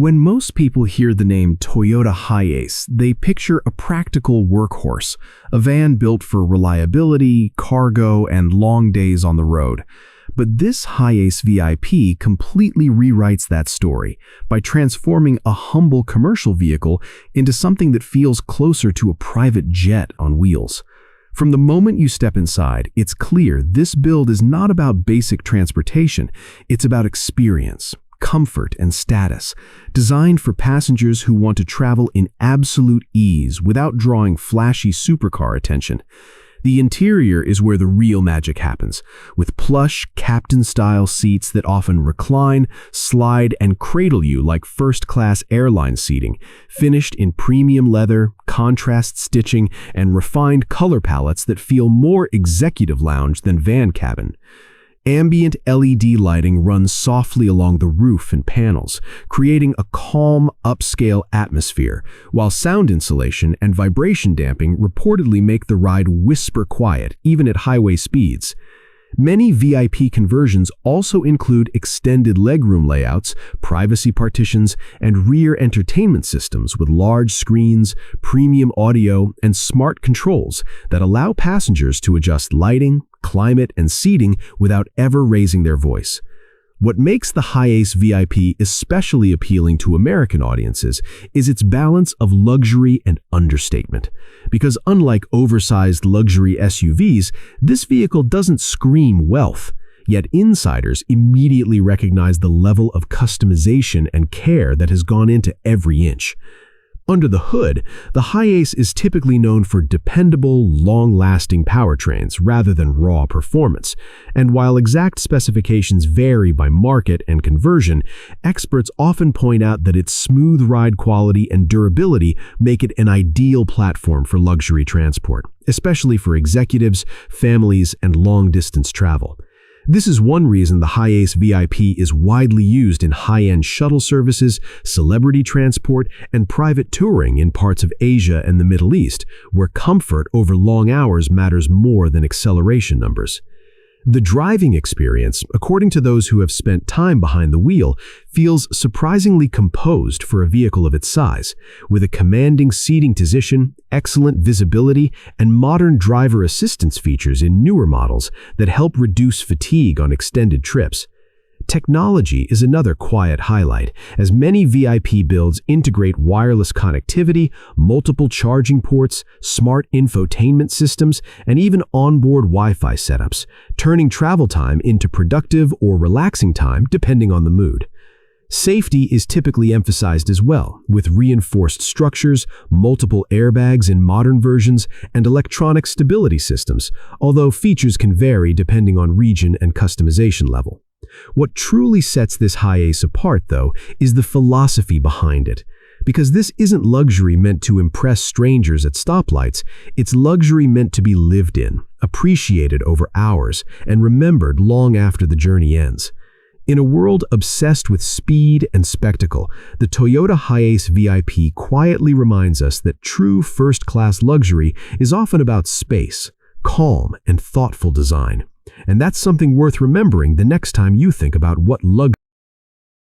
When most people hear the name Toyota Hiace, they picture a practical workhorse, a van built for reliability, cargo, and long days on the road. But this Hiace VIP completely rewrites that story by transforming a humble commercial vehicle into something that feels closer to a private jet on wheels. From the moment you step inside, it's clear this build is not about basic transportation, it's about experience, comfort, and status, designed for passengers who want to travel in absolute ease without drawing flashy supercar attention. The interior is where the real magic happens, with plush, captain-style seats that often recline, slide, and cradle you like first-class airline seating, finished in premium leather, contrast stitching, and refined color palettes that feel more executive lounge than van cabin. Ambient LED lighting runs softly along the roof and panels, creating a calm, upscale atmosphere, while sound insulation and vibration damping reportedly make the ride whisper quiet, even at highway speeds. Many VIP conversions also include extended legroom layouts, privacy partitions, and rear entertainment systems with large screens, premium audio, and smart controls that allow passengers to adjust lighting, climate, and seating without ever raising their voice. What makes the Hiace VIP especially appealing to American audiences is its balance of luxury and understatement. Because unlike oversized luxury SUVs, this vehicle doesn't scream wealth, yet insiders immediately recognize the level of customization and care that has gone into every inch. Under the hood, the Hiace is typically known for dependable, long-lasting powertrains rather than raw performance, and while exact specifications vary by market and conversion, experts often point out that its smooth ride quality and durability make it an ideal platform for luxury transport, especially for executives, families, and long-distance travel. This is one reason the Hiace VIP is widely used in high-end shuttle services, celebrity transport, and private touring in parts of Asia and the Middle East, where comfort over long hours matters more than acceleration numbers. The driving experience, according to those who have spent time behind the wheel, feels surprisingly composed for a vehicle of its size, with a commanding seating position, excellent visibility, and modern driver assistance features in newer models that help reduce fatigue on extended trips. Technology is another quiet highlight, as many VIP builds integrate wireless connectivity, multiple charging ports, smart infotainment systems, and even onboard Wi-Fi setups, turning travel time into productive or relaxing time depending on the mood. Safety is typically emphasized as well, with reinforced structures, multiple airbags in modern versions, and electronic stability systems, although features can vary depending on region and customization level. What truly sets this Hiace apart, though, is the philosophy behind it. Because this isn't luxury meant to impress strangers at stoplights, it's luxury meant to be lived in, appreciated over hours, and remembered long after the journey ends. In a world obsessed with speed and spectacle, the Toyota Hiace VIP quietly reminds us that true first-class luxury is often about space, calm, and thoughtful design. And that's something worth remembering the next time you think about what luxury